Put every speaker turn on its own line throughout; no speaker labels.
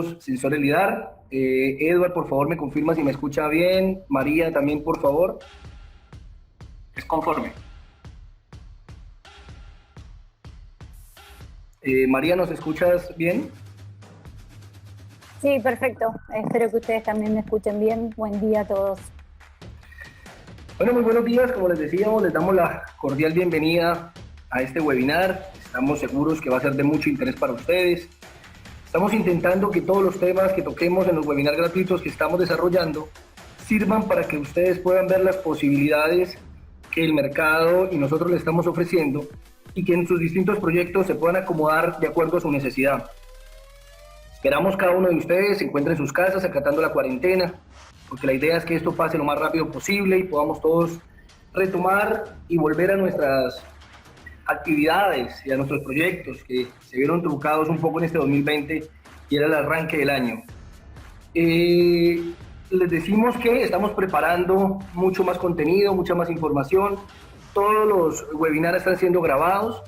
somos Sensores Lidar. Edward, por favor, me confirma si me escucha bien. María, también, por favor. Es conforme. María, ¿nos escuchas bien?
Sí, perfecto. Espero que ustedes también me escuchen bien. Buen día a todos.
Bueno, muy buenos días. Como les decíamos, les damos la cordial bienvenida a este webinar. Estamos seguros que va a ser de mucho interés para ustedes. Estamos intentando que todos los temas que toquemos en los webinars gratuitos que estamos desarrollando sirvan para que ustedes puedan ver las posibilidades que el mercado y nosotros le estamos ofreciendo y que en sus distintos proyectos se puedan acomodar de acuerdo a su necesidad. Esperamos cada uno de ustedes se encuentre en sus casas acatando la cuarentena, porque la idea es que esto pase lo más rápido posible y podamos todos retomar y volver a nuestras actividades y a nuestros proyectos que se vieron truncados un poco en este 2020 y era el arranque del año. Les decimos que estamos preparando mucho más contenido, mucha más información. Todos los webinars están siendo grabados.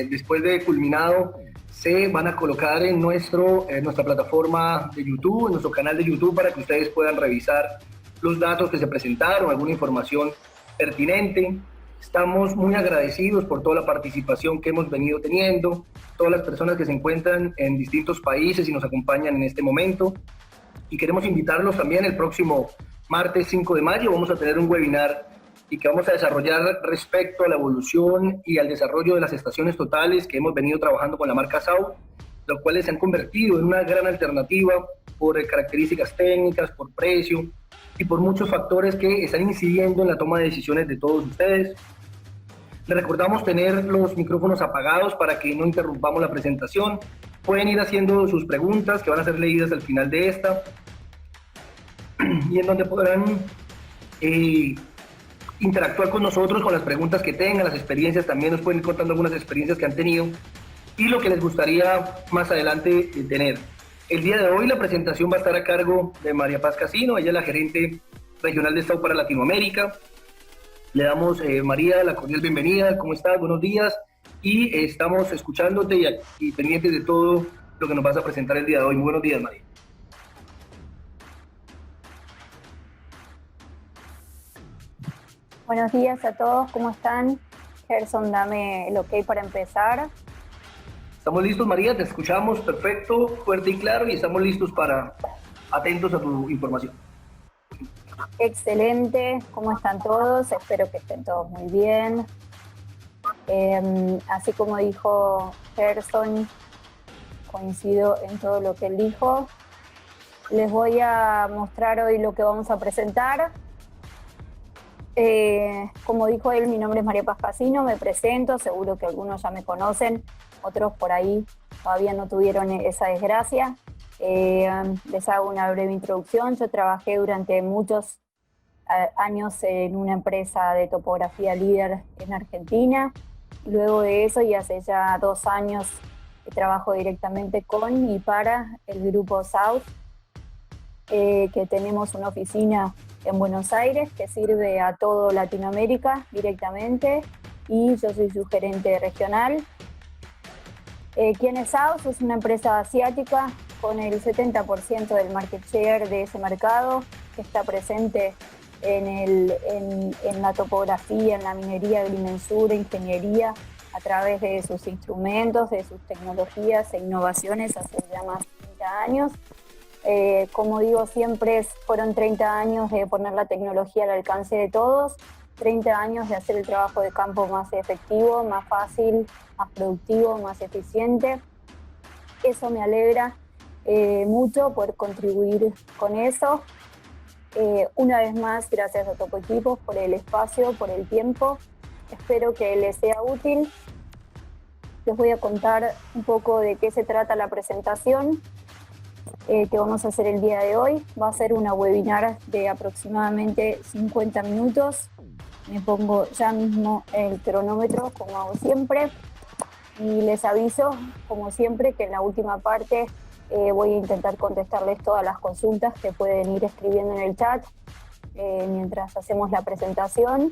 Después de culminado, se van a colocar en nuestra plataforma de YouTube, en nuestro canal de YouTube, para que ustedes puedan revisar los datos que se presentaron, alguna información pertinente. Estamos muy agradecidos por toda la participación que hemos venido teniendo, todas las personas que se encuentran en distintos países y nos acompañan en este momento. Y queremos invitarlos también el próximo martes 5 de mayo. Vamos a tener un webinar y que vamos a desarrollar respecto a la evolución y al desarrollo de las estaciones totales que hemos venido trabajando con la marca SAO, los cuales se han convertido en una gran alternativa por características técnicas, por precio y por muchos factores que están incidiendo en la toma de decisiones de todos ustedes. Les recordamos tener los micrófonos apagados para que no interrumpamos la presentación. Pueden ir haciendo sus preguntas que van a ser leídas al final de esta y en donde podrán interactuar con nosotros con las preguntas que tengan, las experiencias. También nos pueden ir contando algunas experiencias que han tenido y lo que les gustaría más adelante tener. El día de hoy la presentación va a estar a cargo de María Paz Casino. Ella es la gerente regional de SAO para Latinoamérica. Le damos, María, la cordial bienvenida. ¿Cómo estás? Buenos días. Y estamos escuchándote y pendientes de todo lo que nos vas a presentar el día de hoy. Muy buenos días, María.
Buenos días a todos. ¿Cómo están? Gerson, dame el ok para empezar.
Estamos listos, María. Te escuchamos perfecto, fuerte y claro, y estamos listos atentos a tu información.
Excelente. ¿Cómo están todos? Espero que estén todos muy bien. Así como dijo Gerson, coincido en todo lo que él dijo. Les voy a mostrar hoy lo que vamos a presentar. Como dijo él, mi nombre es María Paz Casino, me presento, seguro que algunos ya me conocen, otros por ahí todavía no tuvieron esa desgracia. Les hago una breve introducción. Yo trabajé durante muchos años en una empresa de topografía líder en Argentina. Luego de eso, y hace ya 2 años, trabajo directamente con y para el grupo South, que tenemos una oficina en Buenos Aires que sirve a todo Latinoamérica directamente, y yo soy su gerente regional. ¿Quién es South? Es una empresa asiática con el 70% del market share de ese mercado, que está presente en la topografía, en la minería, agrimensura, ingeniería, a través de sus instrumentos, de sus tecnologías e innovaciones hace ya más de 30 años. Como digo siempre, fueron 30 años de poner la tecnología al alcance de todos, 30 años de hacer el trabajo de campo más efectivo, más fácil, más productivo, más eficiente. Eso me alegra mucho poder contribuir con eso. Una vez más, gracias a Topo Equipos por el espacio, por el tiempo. Espero que les sea útil. Les voy a contar un poco de qué se trata la presentación que vamos a hacer el día de hoy. Va a ser una webinar de aproximadamente 50 minutos. Me pongo ya mismo el cronómetro, como hago siempre, y les aviso, como siempre, que en la última parte voy a intentar contestarles todas las consultas que pueden ir escribiendo en el chat mientras hacemos la presentación.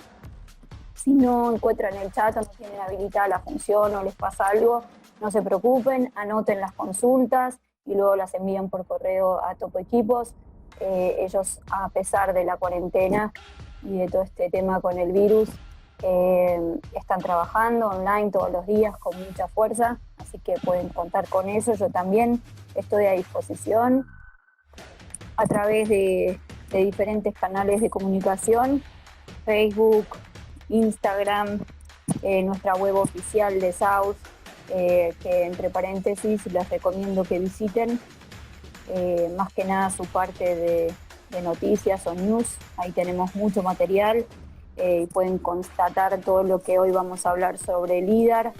Si no encuentran el chat o no tienen habilitada la función o les pasa algo, no se preocupen, anoten las consultas y luego las envían por correo a Topo Equipos. Ellos, a pesar de la cuarentena y de todo este tema con el virus, están trabajando online todos los días con mucha fuerza, así que pueden contar con eso. Yo también estoy a disposición a través de diferentes canales de comunicación, Facebook, Instagram, nuestra web oficial de South, que entre paréntesis les recomiendo que visiten, más que nada su parte de noticias o news. Ahí tenemos mucho material y pueden constatar todo lo que hoy vamos a hablar sobre LIDAR.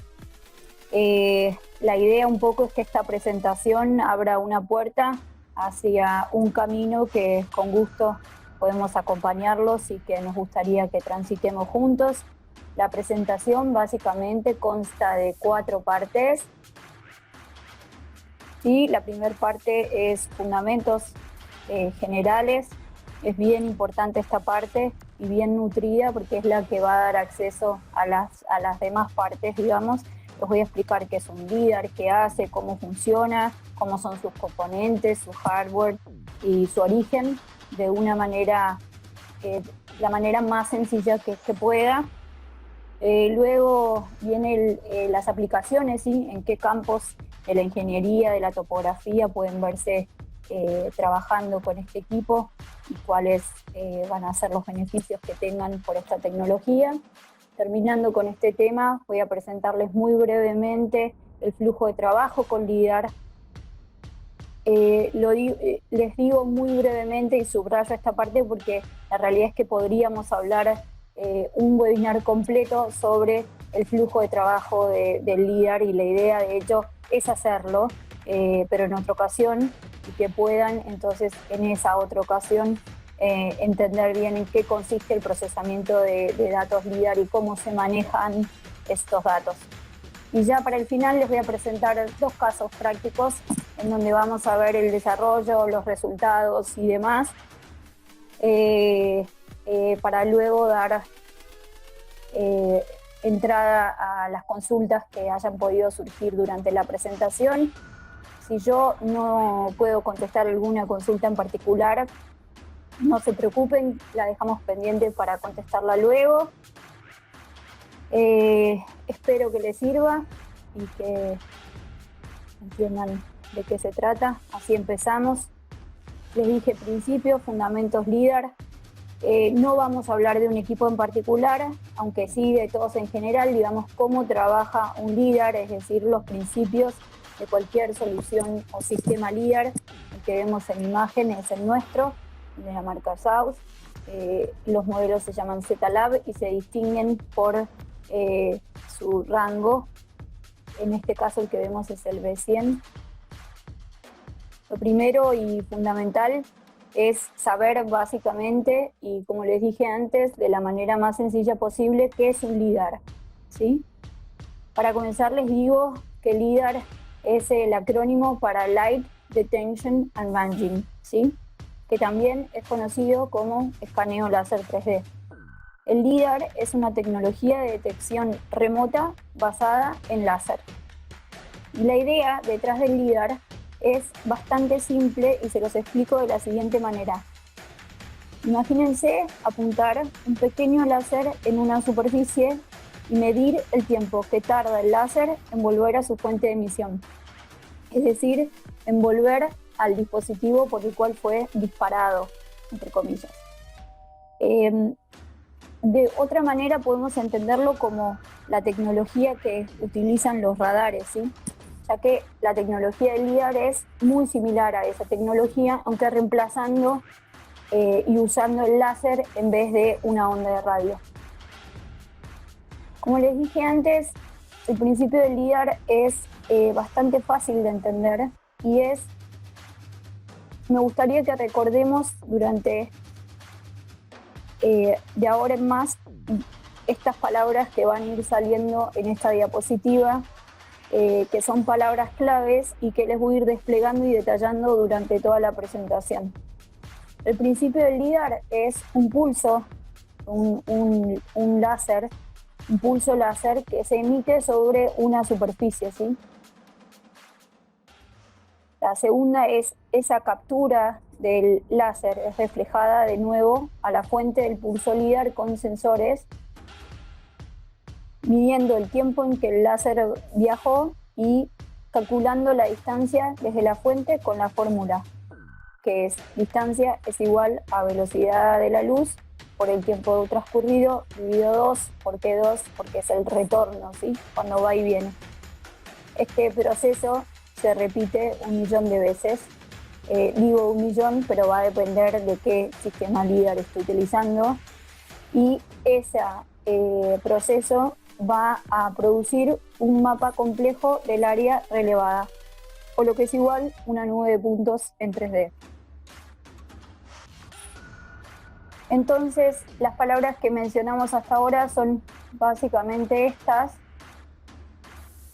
La idea un poco es que esta presentación abra una puerta hacia un camino que con gusto podemos acompañarlos y que nos gustaría que transitemos juntos. La presentación básicamente consta de 4 partes. Sí, la primera parte es fundamentos generales. Es bien importante esta parte y bien nutrida porque es la que va a dar acceso a las demás partes, digamos. Les voy a explicar qué es un LIDAR, qué hace, cómo funciona, cómo son sus componentes, su hardware y su origen de una manera, la manera más sencilla que pueda. Luego vienen las aplicaciones, ¿sí? En qué campos de la ingeniería, de la topografía pueden verse trabajando con este equipo y cuáles van a ser los beneficios que tengan por esta tecnología. Terminando con este tema, voy a presentarles muy brevemente el flujo de trabajo con LIDAR. Les digo muy brevemente y subrayo esta parte porque la realidad es que podríamos hablar un webinar completo sobre el flujo de trabajo del LIDAR, y la idea de hecho es hacerlo, pero en otra ocasión, y que puedan entonces en esa otra ocasión entender bien en qué consiste el procesamiento de datos LIDAR y cómo se manejan estos datos. Y ya para el final les voy a presentar 2 casos prácticos en donde vamos a ver el desarrollo, los resultados y demás, para luego dar entrada a las consultas que hayan podido surgir durante la presentación. Si yo no puedo contestar alguna consulta en particular, no se preocupen, la dejamos pendiente para contestarla luego. Espero que les sirva y que entiendan de qué se trata. Así empezamos. Les dije al principio, fundamentos LIDAR. No vamos a hablar de un equipo en particular, aunque sí de todos en general, digamos cómo trabaja un LIDAR, es decir, los principios de cualquier solución o sistema LIDAR. El que vemos en imagen es el nuestro, de la marca South. Los modelos se llaman Z-Lab y se distinguen por su rango. En este caso el que vemos es el B100. Lo primero y fundamental es saber básicamente, y como les dije antes, de la manera más sencilla posible, qué es un LIDAR, ¿sí? Para comenzar les digo que LIDAR es el acrónimo para Light Detection and Ranging, ¿sí? Que también es conocido como escaneo láser 3D. El LIDAR es una tecnología de detección remota basada en láser. Y la idea detrás del LIDAR es bastante simple y se los explico de la siguiente manera. Imagínense apuntar un pequeño láser en una superficie y medir el tiempo que tarda el láser en volver a su fuente de emisión. Es decir, en volver al dispositivo por el cual fue disparado, entre comillas. De otra manera podemos entenderlo como la tecnología que utilizan los radares, ¿sí? Ya que la tecnología del LIDAR es muy similar a esa tecnología, aunque reemplazando y usando el láser en vez de una onda de radio. Como les dije antes, el principio del LIDAR es bastante fácil de entender y me gustaría que recordemos durante de ahora en más estas palabras que van a ir saliendo en esta diapositiva, que son palabras claves y que les voy a ir desplegando y detallando durante toda la presentación. El principio del LIDAR es un pulso, un láser, un pulso láser que se emite sobre una superficie, ¿sí? La segunda es esa captura del láser es reflejada de nuevo a la fuente del pulso LIDAR con sensores, midiendo el tiempo en que el láser viajó y calculando la distancia desde la fuente con la fórmula, que es distancia es igual a velocidad de la luz por el tiempo transcurrido dividido 2. ¿Por qué 2? Porque es el retorno, ¿sí? Cuando va y viene. Este proceso se repite 1.000.000 de veces. Digo 1.000.000, pero va a depender de qué sistema LIDAR estoy utilizando. Y ese proceso va a producir un mapa complejo del área relevada, o lo que es igual una nube de puntos en 3D. Entonces, las palabras que mencionamos hasta ahora son básicamente estas: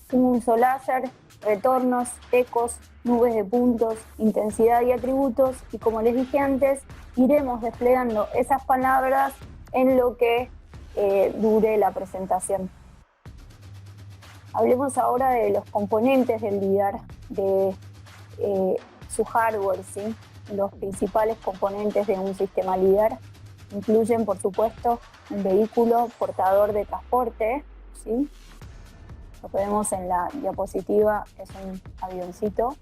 pulso láser, retornos, ecos, nubes de puntos, intensidad y atributos, y como les dije antes, iremos desplegando esas palabras en lo que dure la presentación. Hablemos ahora de los componentes del LIDAR, de su hardware, ¿sí? Los principales componentes de un sistema LIDAR incluyen, por supuesto, un vehículo portador de transporte, ¿sí? Lo que vemos en la diapositiva es un avioncito.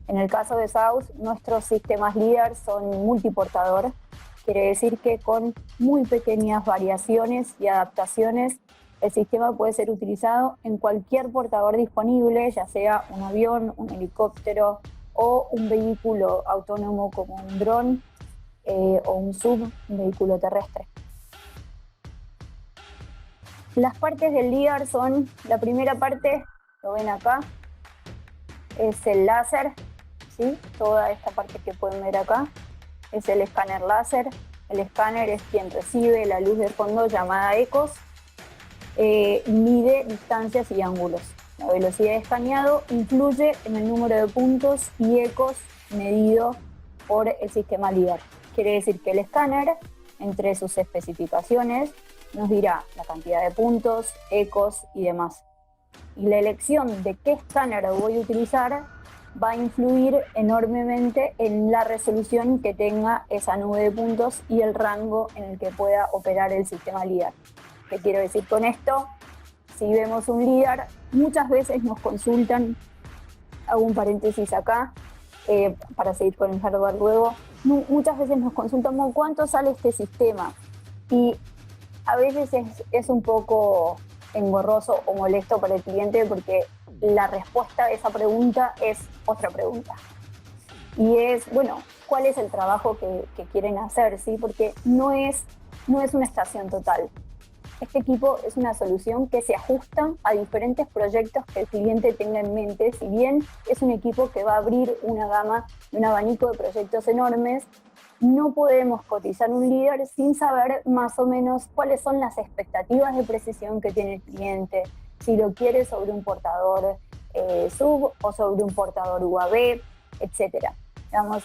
En el caso de SAUS, nuestros sistemas LIDAR son multiportador. Quiere decir que con muy pequeñas variaciones y adaptaciones, el sistema puede ser utilizado en cualquier portador disponible, ya sea un avión, un helicóptero o un vehículo autónomo como un dron o un un vehículo terrestre. Las partes del LIDAR son, la primera parte, lo ven acá, es el láser, ¿sí? Toda esta parte que pueden ver acá es el escáner láser. El escáner es quien recibe la luz de fondo llamada ecos, mide distancias y ángulos. La velocidad de escaneado influye en el número de puntos y ecos medido por el sistema LIDAR. Quiere decir que el escáner, entre sus especificaciones, nos dirá la cantidad de puntos, ecos y demás. Y la elección de qué escáner voy a utilizar va a influir enormemente en la resolución que tenga esa nube de puntos y el rango en el que pueda operar el sistema LIDAR. ¿Qué quiero decir con esto? Si vemos un LIDAR, muchas veces nos consultan, hago un paréntesis acá, para seguir con el hardware luego, muchas veces nos consultan cuánto sale este sistema. Y a veces es un poco engorroso o molesto para el cliente porque la respuesta a esa pregunta es otra pregunta. Y es, bueno, ¿cuál es el trabajo que quieren hacer? ¿Sí? Porque no es una estación total. Este equipo es una solución que se ajusta a diferentes proyectos que el cliente tenga en mente. Si bien es un equipo que va a abrir una gama y un abanico de proyectos enormes, no podemos cotizar un LIDAR sin saber más o menos cuáles son las expectativas de precisión que tiene el cliente, si lo quiere sobre un portador sub o sobre un portador UAV, etc. Digamos,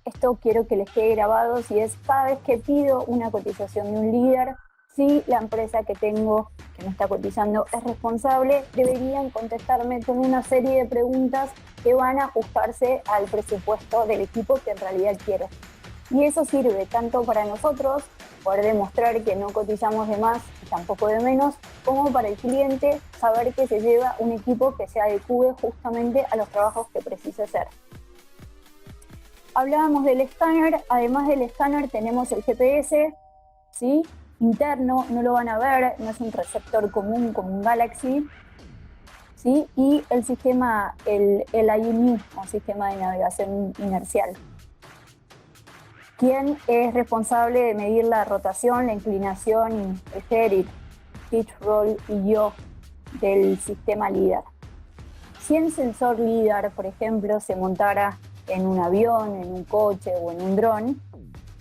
esto quiero que les quede grabado. Si es cada vez que pido una cotización de un LIDAR, si la empresa que tengo que me está cotizando es responsable, deberían contestarme con una serie de preguntas que van a ajustarse al presupuesto del equipo que en realidad quiero. Y eso sirve tanto para nosotros, poder demostrar que no cotizamos de más y tampoco de menos, como para el cliente saber que se lleva un equipo que se adecue justamente a los trabajos que precisa hacer. Hablábamos del escáner. Además del escáner tenemos el GPS, ¿sí? Interno, no lo van a ver, no es un receptor común como un Galaxy, ¿sí? Y el sistema, el IMU, o sistema de navegación inercial, quien es responsable de medir la rotación, la inclinación, el head, pitch, roll y yaw del sistema LIDAR. Si el sensor LIDAR, por ejemplo, se montara en un avión, en un coche o en un dron,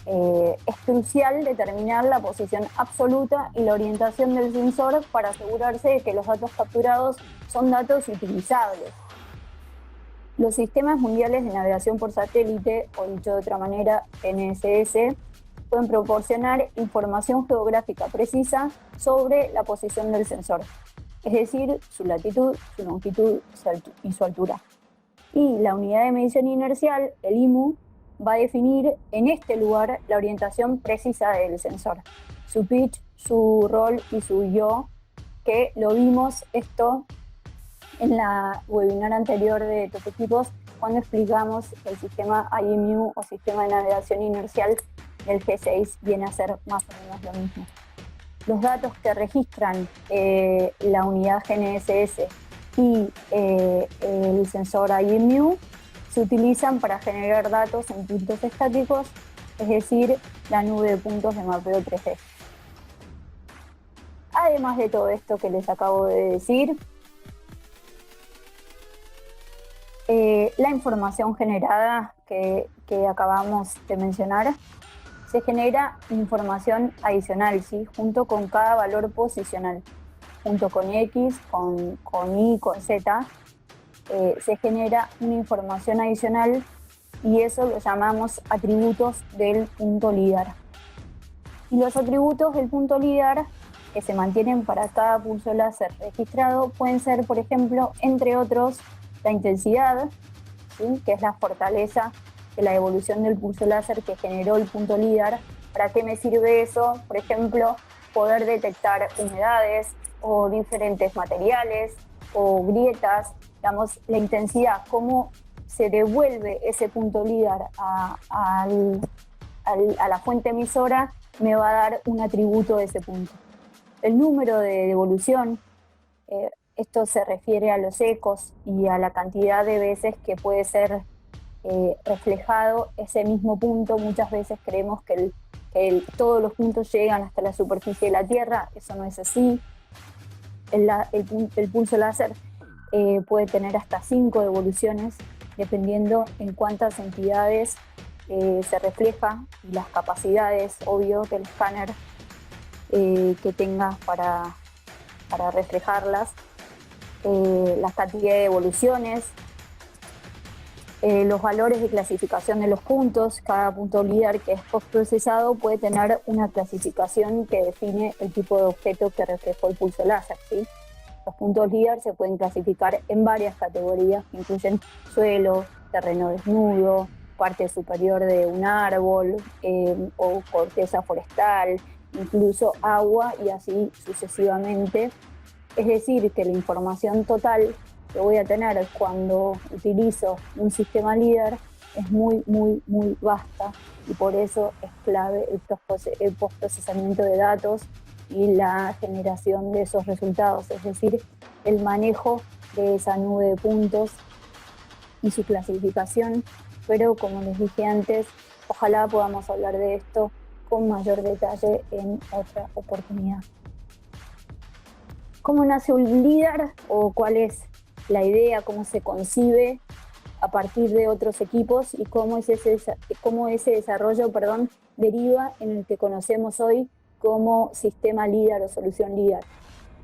es crucial determinar la posición absoluta y la orientación del sensor para asegurarse de que los datos capturados son datos utilizables. Los sistemas mundiales de navegación por satélite, o dicho de otra manera, NSS, pueden proporcionar información geográfica precisa sobre la posición del sensor, es decir, su latitud, su longitud y su altura. Y la unidad de medición inercial, el IMU, va a definir en este lugar la orientación precisa del sensor, su pitch, su rol y su yaw, que lo vimos esto en la webinar anterior de Top Equipos cuando explicamos el sistema IMU o sistema de navegación inercial del G6 viene a ser más o menos lo mismo. Los datos que registran la unidad GNSS y el sensor IMU se utilizan para generar datos en puntos estáticos, es decir, la nube de puntos de mapeo 3D. Además de todo esto que les acabo de decir, la información generada que acabamos de mencionar, se genera información adicional, ¿sí? Junto con cada valor posicional, junto con X, con Y, con Z, se genera una información adicional y eso lo llamamos atributos del punto LIDAR. Y los atributos del punto LIDAR que se mantienen para cada pulso láser registrado pueden ser, por ejemplo, entre otros, la intensidad, ¿sí? Que es la fortaleza de la evolución del pulso láser que generó el punto LIDAR. ¿Para qué me sirve eso? Por ejemplo, poder detectar humedades o diferentes materiales o grietas, digamos, la intensidad, cómo se devuelve ese punto LIDAR a la fuente emisora, me va a dar un atributo de ese punto. El número de devolución, esto se refiere a los ecos y a la cantidad de veces que puede ser reflejado ese mismo punto. Muchas veces creemos que todos los puntos llegan hasta la superficie de la Tierra, eso no es así. El pulso láser puede tener hasta 5 devoluciones, dependiendo en cuántas entidades se refleja y las capacidades, obvio, del escáner que tenga para reflejarlas, la cantidad de devoluciones, los valores de clasificación de los puntos. Cada punto LIDAR que es postprocesado puede tener una clasificación que define el tipo de objeto que reflejó el pulso láser, ¿sí? Los puntos LIDAR se pueden clasificar en varias categorías que incluyen suelo, terreno desnudo, parte superior de un árbol o corteza forestal, incluso agua y así sucesivamente. Es decir, que la información total que voy a tener cuando utilizo un sistema LIDAR es muy, muy, muy vasta y por eso es clave el postprocesamiento de datos y la generación de esos resultados, es decir, el manejo de esa nube de puntos y su clasificación. Pero como les dije antes, ojalá podamos hablar de esto con mayor detalle en otra oportunidad. ¿Cómo nace un LIDAR o cuál es la idea, cómo se concibe a partir de otros equipos y cómo ese desarrollo deriva en el que conocemos hoy como sistema LIDAR o solución LIDAR?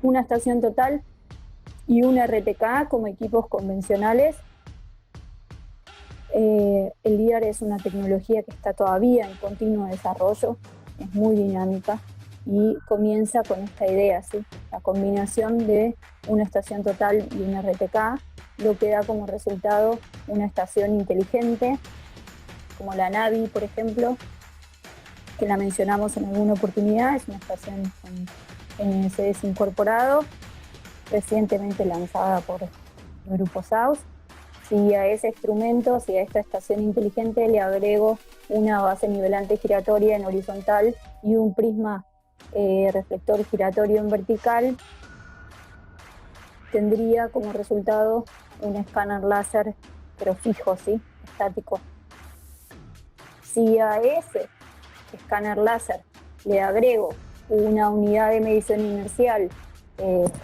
Una estación total y un RTK como equipos convencionales. El LIDAR es una tecnología que está todavía en continuo desarrollo, es muy dinámica y comienza con esta idea, ¿sí? La combinación de una estación total y un RTK, lo que da como resultado una estación inteligente, como la Navi, por ejemplo, que la mencionamos en alguna oportunidad. Es una estación con NSS incorporado, recientemente lanzada por el grupo SAUS. Si a ese instrumento, si a esta estación inteligente le agrego una base nivelante giratoria en horizontal y un prisma reflector giratorio en vertical, tendría como resultado un escáner láser, pero fijo, ¿sí? Estático. Si a ese escáner láser le agrego una unidad de medición inercial,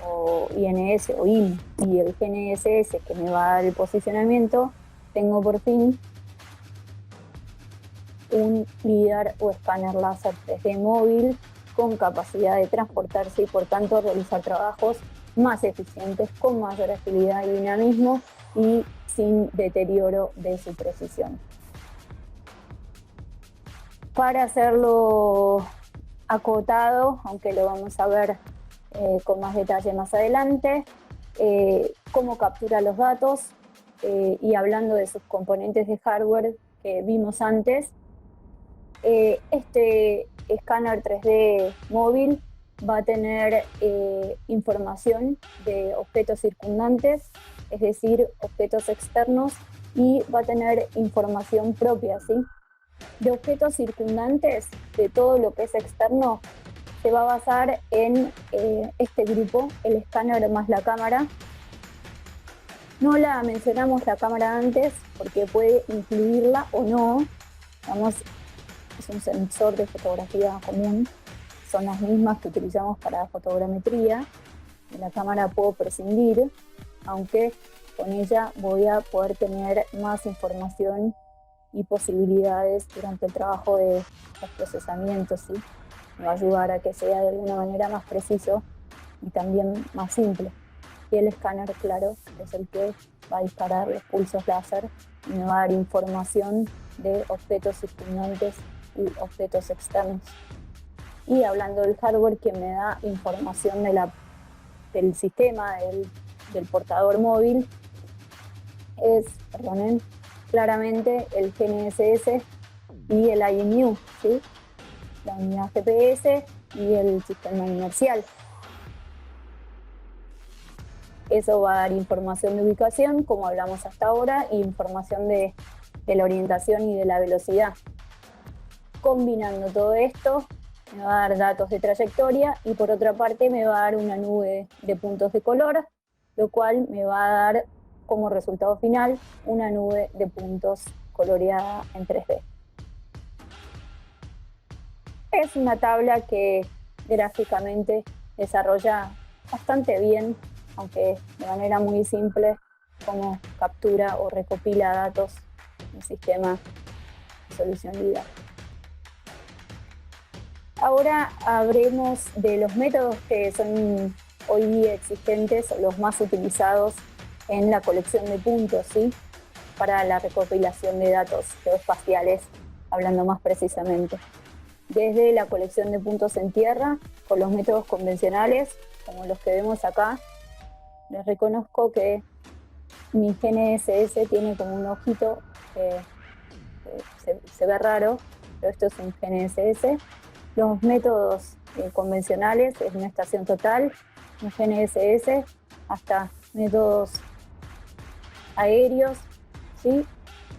o INS o IM, y el GNSS que me va a dar el posicionamiento, tengo por fin un LIDAR o escáner láser 3D móvil con capacidad de transportarse y por tanto realizar trabajos más eficientes, con mayor agilidad y dinamismo y sin deterioro de su precisión. Para hacerlo acotado, aunque lo vamos a ver con más detalle más adelante, cómo captura los datos. y hablando de sus componentes de hardware que vimos antes, este escáner 3D móvil va a tener información de objetos circundantes, es decir, objetos externos, y va a tener información propia, ¿sí? De objetos circundantes, de todo lo que es externo, se va a basar en este grupo, el escáner más la cámara. No la mencionamos la cámara antes porque puede incluirla o no. Digamos, es un sensor de fotografía común, son las mismas que utilizamos para fotogrametría. De la cámara puedo prescindir, aunque con ella voy a poder tener más información y posibilidades durante el trabajo de los procesamientos, ¿sí? Me va a ayudar a que sea de alguna manera más preciso y también más simple. Y el escáner, claro, es el que va a disparar los pulsos láser y me va a dar información de objetos circundantes y objetos externos. Y hablando del hardware, que me da información del sistema, del portador móvil, es, claramente el GNSS y el IMU, ¿sí? La unidad GPS y el sistema inercial. Eso va a dar información de ubicación, como hablamos hasta ahora, e información de la orientación y de la velocidad. Combinando todo esto, me va a dar datos de trayectoria y por otra parte me va a dar una nube de puntos de color, lo cual me va a dar como resultado final una nube de puntos coloreada en 3D. Es una tabla que gráficamente desarrolla bastante bien, aunque de manera muy simple, cómo captura o recopila datos en un sistema de solución LIDAR. Ahora hablemos de los métodos que son hoy día existentes, los más utilizados en la colección de puntos, ¿sí? Para la recopilación de datos geoespaciales, hablando más precisamente. Desde la colección de puntos en tierra, con los métodos convencionales, como los que vemos acá. Les reconozco que mi GNSS tiene como un ojito que se ve raro, pero esto es un GNSS. Los métodos convencionales es una estación total, un GNSS, hasta métodos aéreos, ¿sí?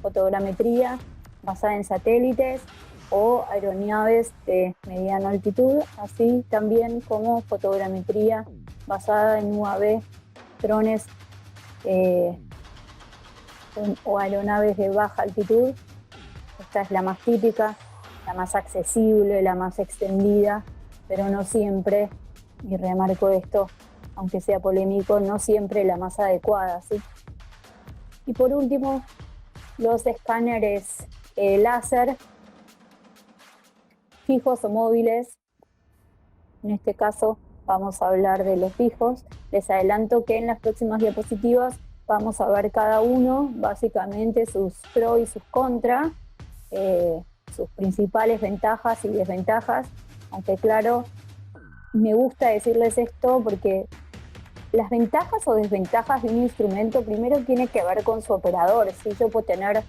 Fotogrametría basada en satélites o aeronaves de mediana altitud, así también como fotogrametría basada en UAV, drones o aeronaves de baja altitud. Esta es la más típica, la más accesible, la más extendida, pero no siempre, y remarco esto, aunque sea polémico, no siempre la más adecuada, ¿sí? Y por último, los escáneres láser, fijos o móviles. En este caso vamos a hablar de los fijos. Les adelanto que en las próximas diapositivas vamos a ver cada uno, básicamente sus pros y sus contras, sus principales ventajas y desventajas, aunque claro, me gusta decirles esto porque las ventajas o desventajas de un instrumento primero tiene que ver con su operador. Si yo puedo tener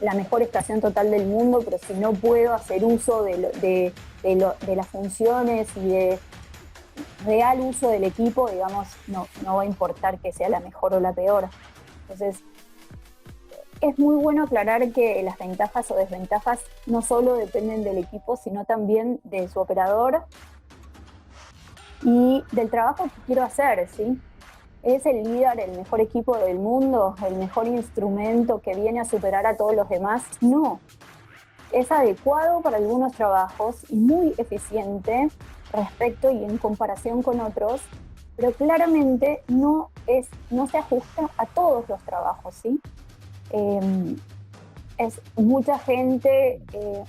la mejor estación total del mundo, pero si no puedo hacer uso de las funciones y de real uso del equipo, digamos, no va a importar que sea la mejor o la peor. Entonces, es muy bueno aclarar que las ventajas o desventajas no solo dependen del equipo, sino también de su operador y del trabajo que quiero hacer, ¿sí? ¿Es el LIDAR el mejor equipo del mundo, el mejor instrumento que viene a superar a todos los demás? No. Es adecuado para algunos trabajos y muy eficiente respecto y en comparación con otros, pero claramente no se ajusta a todos los trabajos, ¿sí? Mucha gente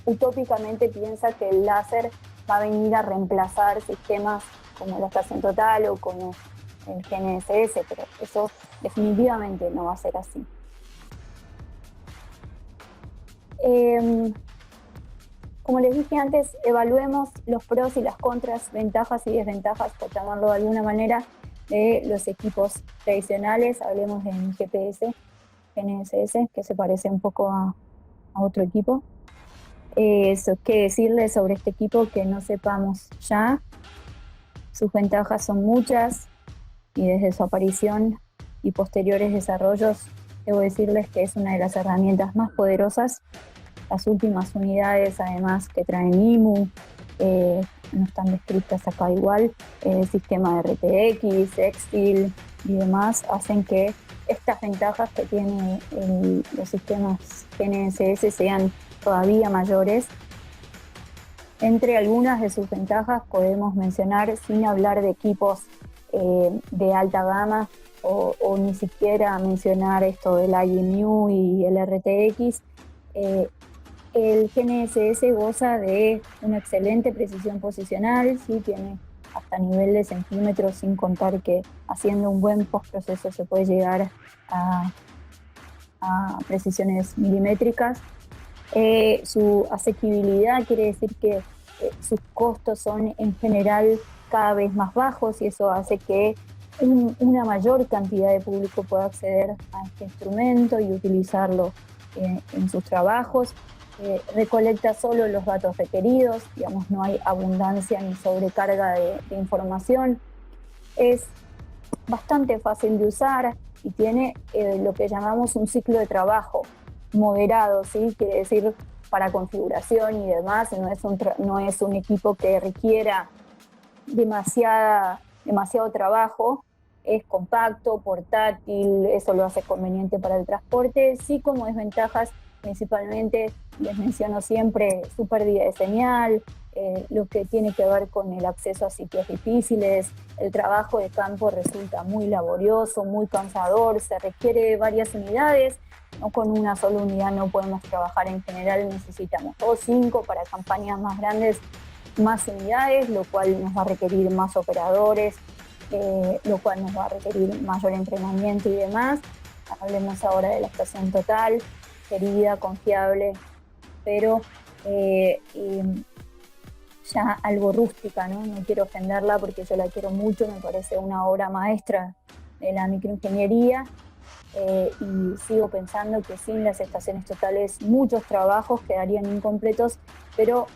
utópicamente piensa que el láser va a venir a reemplazar sistemas como la estación total o como el GNSS, pero eso definitivamente no va a ser así. Como les dije antes, evaluemos los pros y las contras, ventajas y desventajas, por llamarlo de alguna manera, de los equipos tradicionales. Hablemos de GPS, GNSS, que se parece un poco a otro equipo. ¿Qué decirles sobre este equipo que no sepamos ya? Sus ventajas son muchas y desde su aparición y posteriores desarrollos debo decirles que es una de las herramientas más poderosas. Las últimas unidades, además, que traen IMU, no están descritas acá igual, el sistema de RTX, Exfil y demás, hacen que estas ventajas que tienen los sistemas GNSS sean todavía mayores. Entre algunas de sus ventajas podemos mencionar, sin hablar de equipos de alta gama o ni siquiera mencionar esto del IMU y el RTX, el GNSS goza de una excelente precisión posicional, ¿sí? Tiene hasta nivel de centímetros, sin contar que haciendo un buen postproceso se puede llegar a precisiones milimétricas. Su asequibilidad quiere decir que sus costos son en general cada vez más bajos y eso hace que una mayor cantidad de público pueda acceder a este instrumento y utilizarlo en sus trabajos. Recolecta solo los datos requeridos, digamos, no hay abundancia ni sobrecarga de información. Es bastante fácil de usar y tiene lo que llamamos un ciclo de trabajo moderado, ¿sí? Quiere decir, para configuración y demás, no es un equipo que requiera demasiado trabajo, es compacto, portátil, eso lo hace conveniente para el transporte. Sí, como desventajas, principalmente les menciono siempre su pérdida de señal, lo que tiene que ver con el acceso a sitios difíciles. El trabajo de campo resulta muy laborioso, muy cansador, se requiere varias unidades, no con una sola unidad no podemos trabajar. En general necesitamos 2 o 5 para campañas más grandes, más unidades, lo cual nos va a requerir más operadores, lo cual nos va a requerir mayor entrenamiento y demás. Hablemos ahora de la estación total, querida, confiable, pero ya algo rústica, ¿no? No quiero ofenderla porque yo la quiero mucho, me parece una obra maestra de la microingeniería, y sigo pensando que sin las estaciones totales muchos trabajos quedarían incompletos, pero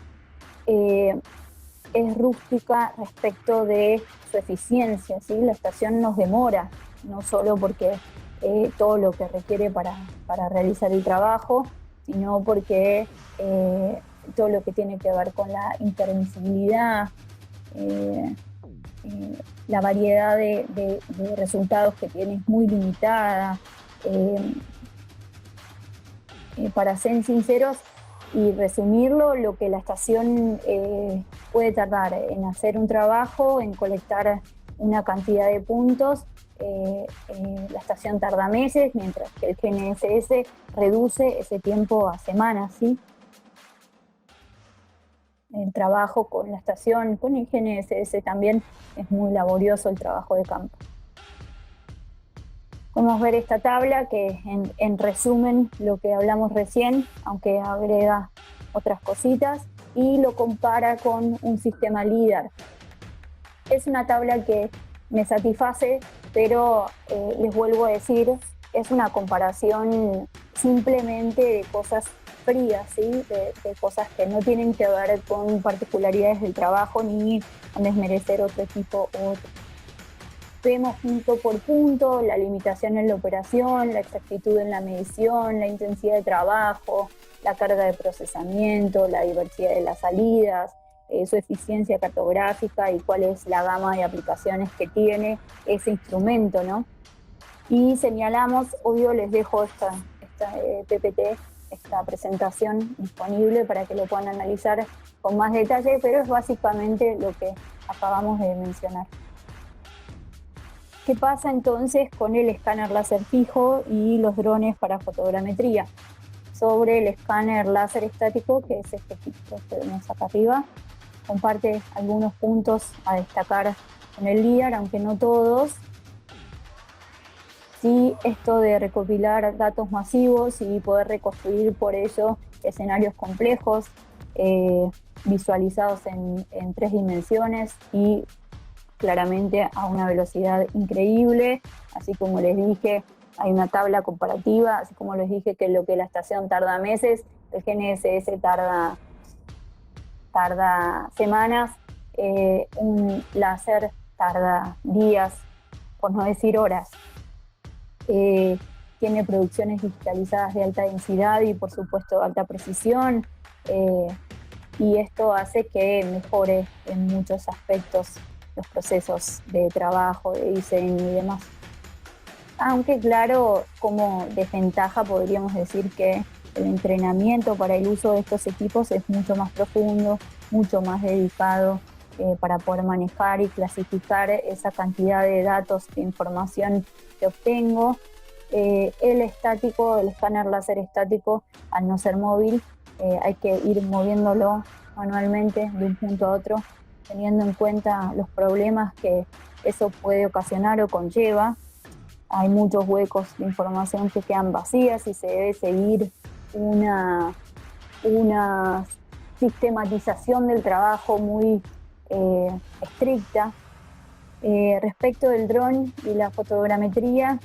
es rústica respecto de su eficiencia, ¿sí? La estación nos demora, no solo porque todo lo que requiere para realizar el trabajo, sino porque todo lo que tiene que ver con la intermisibilidad, la variedad de resultados que tiene es muy limitada. Para ser sinceros y resumirlo, lo que la estación puede tardar en hacer un trabajo, en colectar una cantidad de puntos, la estación tarda meses, mientras que el GNSS reduce ese tiempo a semanas, ¿sí? El trabajo con la estación, con el GNSS también es muy laborioso el trabajo de campo. Podemos ver esta tabla que en resumen lo que hablamos recién, aunque agrega otras cositas, y lo compara con un sistema LIDAR. Es una tabla que me satisface, pero les vuelvo a decir, es una comparación simplemente de cosas frías, ¿sí? de cosas que no tienen que ver con particularidades del trabajo ni con desmerecer otro equipo u otro. Vemos punto por punto la limitación en la operación, la exactitud en la medición, la intensidad de trabajo, la carga de procesamiento, la diversidad de las salidas, su eficiencia cartográfica y cuál es la gama de aplicaciones que tiene ese instrumento, ¿no? Y señalamos, obvio les dejo esta PPT, esta presentación disponible para que lo puedan analizar con más detalle, pero es básicamente lo que acabamos de mencionar. ¿Qué pasa entonces con el escáner láser fijo y los drones para fotogrametría? Sobre el escáner láser estático, que es este equipo que vemos acá arriba, comparte algunos puntos a destacar con el LIDAR, aunque no todos. Sí, esto de recopilar datos masivos y poder reconstruir por ello escenarios complejos, visualizados en 3 dimensiones y claramente a una velocidad increíble. Así como les dije, hay una tabla comparativa, así como les dije que lo que la estación tarda meses, el GNSS tarda semanas, un láser tarda días, por no decir horas. Tiene producciones digitalizadas de alta densidad y por supuesto alta precisión, y esto hace que mejore en muchos aspectos los procesos de trabajo, de diseño y demás. Aunque claro, como desventaja podríamos decir que el entrenamiento para el uso de estos equipos es mucho más profundo, mucho más dedicado, para poder manejar y clasificar esa cantidad de datos, de información que obtengo. El escáner láser estático, al no ser móvil, hay que ir moviéndolo manualmente de un punto a otro, teniendo en cuenta los problemas que eso puede ocasionar o conlleva. Hay muchos huecos de información que quedan vacías y se debe seguir una sistematización del trabajo muy estricta. Respecto del dron y la fotogrametría,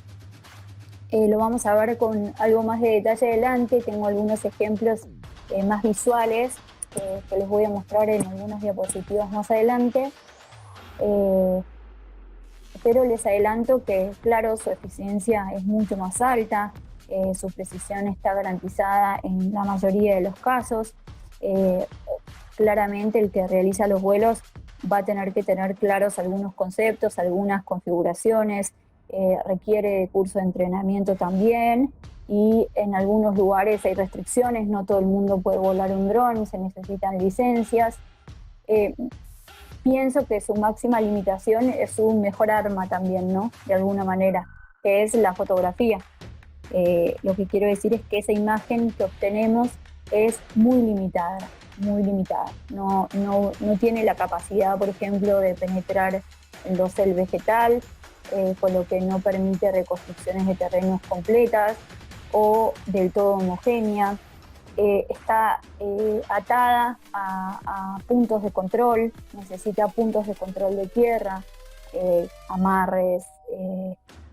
lo vamos a ver con algo más de detalle adelante. Tengo algunos ejemplos más visuales que les voy a mostrar en algunas diapositivas más adelante. Pero les adelanto que, claro, su eficiencia es mucho más alta, su precisión está garantizada en la mayoría de los casos. Claramente el que realiza los vuelos va a tener que tener claros algunos conceptos, algunas configuraciones, requiere de curso de entrenamiento también, y en algunos lugares hay restricciones, no todo el mundo puede volar un dron, se necesitan licencias. Pienso que su máxima limitación es su mejor arma también, ¿no? De alguna manera, que es la fotografía. Lo que quiero decir es que esa imagen que obtenemos es muy limitada, muy limitada. No tiene la capacidad, por ejemplo, de penetrar el dosel vegetal, con lo que no permite reconstrucciones de terrenos completas o del todo homogénea. Está atada a puntos de control, necesita puntos de control de tierra, amarres,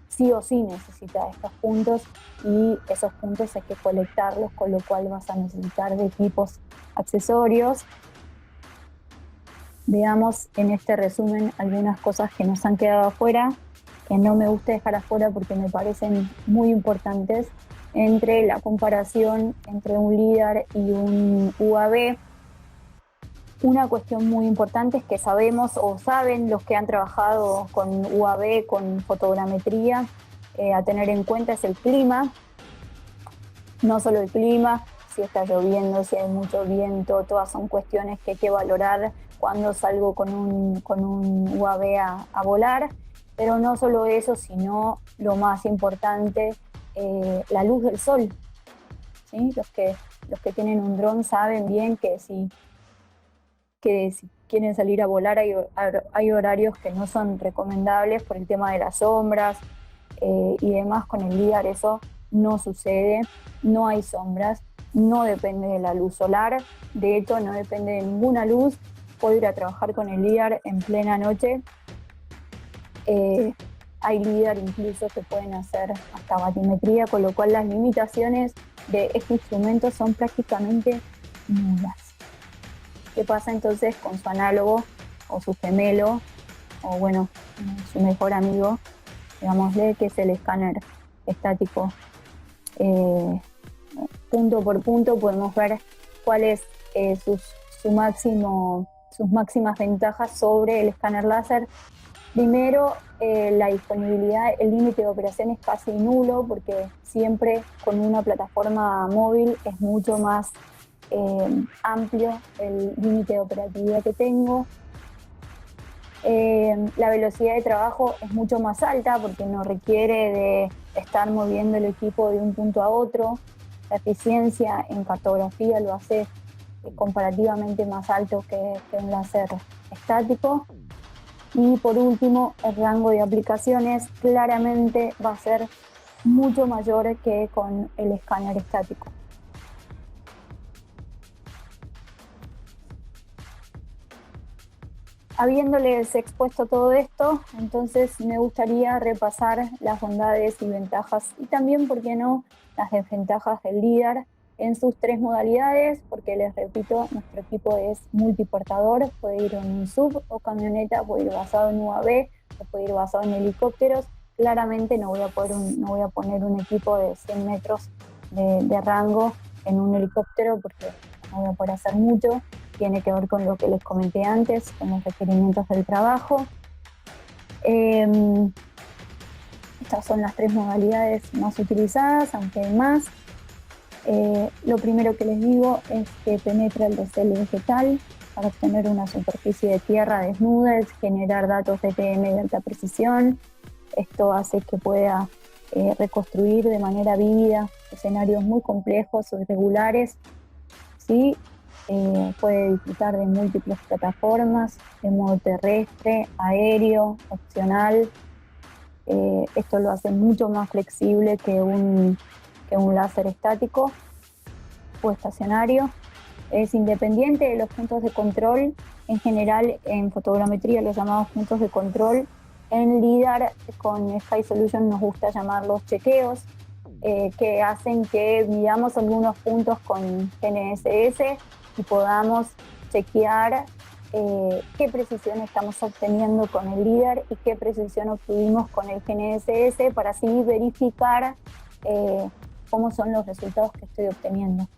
sí o sí necesita estos puntos, y esos puntos hay que colectarlos, con lo cual vas a necesitar de equipos accesorios. Veamos en este resumen algunas cosas que nos han quedado afuera, que no me gusta dejar afuera porque me parecen muy importantes, entre la comparación entre un LIDAR y un UAV. Una cuestión muy importante es que sabemos, o saben los que han trabajado con UAV, con fotogrametría, a tener en cuenta es el clima. No solo el clima, si está lloviendo, si hay mucho viento, todas son cuestiones que hay que valorar cuando salgo con un UAV a volar. Pero no solo eso, sino lo más importante, la luz del sol. ¿Sí? Los que tienen un dron saben bien que si quieren salir a volar hay horarios que no son recomendables por el tema de las sombras y demás. Con el LIDAR eso no sucede, no hay sombras, no depende de la luz solar, de hecho no depende de ninguna luz. Puedo ir a trabajar con el LIDAR en plena noche. Hay LIDAR incluso que pueden hacer hasta batimetría, con lo cual las limitaciones de este instrumento son prácticamente nulas. ¿Qué pasa entonces con su análogo o su gemelo, o bueno, su mejor amigo, digámosle, que es el escáner estático? Punto por punto podemos ver cuáles sus máximas ventajas sobre el escáner láser. Primero, la disponibilidad, el límite de operación es casi nulo, porque siempre con una plataforma móvil es mucho más amplio el límite de operatividad que tengo. La velocidad de trabajo es mucho más alta porque no requiere de estar moviendo el equipo de un punto a otro. La eficiencia en cartografía lo hace comparativamente más alto que un láser estático. Y por último, el rango de aplicaciones claramente va a ser mucho mayor que con el escáner estático. Habiéndoles expuesto todo esto, entonces me gustaría repasar las bondades y ventajas y también, ¿por qué no?, las desventajas del LiDAR en sus 3 modalidades, porque les repito, nuestro equipo es multiportador, puede ir en un sub o camioneta, puede ir basado en UAV, o puede ir basado en helicópteros. Claramente no voy a poner un equipo de 100 metros de rango en un helicóptero porque no voy a poder hacer mucho. Tiene que ver con lo que les comenté antes, con los requerimientos del trabajo. Estas son las 3 modalidades más utilizadas, aunque hay más. Lo primero que les digo es que penetra el desele vegetal para obtener una superficie de tierra desnuda, es generar datos de TM de alta precisión. Esto hace que pueda reconstruir de manera vívida escenarios muy complejos o irregulares, ¿sí? Puede disfrutar de múltiples plataformas, de modo terrestre, aéreo, opcional. Esto lo hace mucho más flexible que un láser estático o estacionario. Es independiente de los puntos de control. En general, en fotogrametría los llamamos puntos de control. En LiDAR, con Sky Solution nos gusta llamarlos chequeos, que hacen que midamos algunos puntos con GNSS y podamos chequear qué precisión estamos obteniendo con el LiDAR y qué precisión obtuvimos con el GNSS para así verificar cómo son los resultados que estoy obteniendo.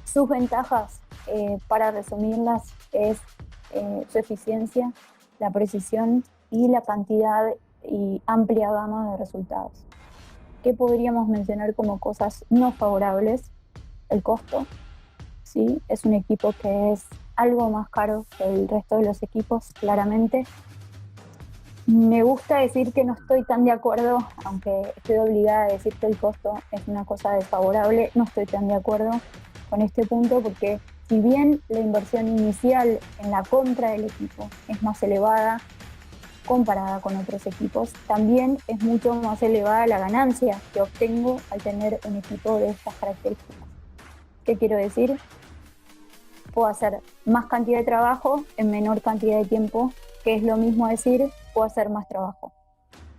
Sus ventajas, para resumirlas, es su eficiencia, la precisión y la cantidad y amplia gama de resultados. ¿Qué podríamos mencionar como cosas no favorables? El costo, ¿sí? Es un equipo que es algo más caro que el resto de los equipos, claramente. Me gusta decir que no estoy tan de acuerdo, aunque estoy obligada a decir que el costo es una cosa desfavorable, no estoy tan de acuerdo con este punto porque si bien la inversión inicial en la compra del equipo es más elevada comparada con otros equipos, también es mucho más elevada la ganancia que obtengo al tener un equipo de estas características. ¿Qué quiero decir? Puedo hacer más cantidad de trabajo en menor cantidad de tiempo, que es lo mismo decir, puedo hacer más trabajo.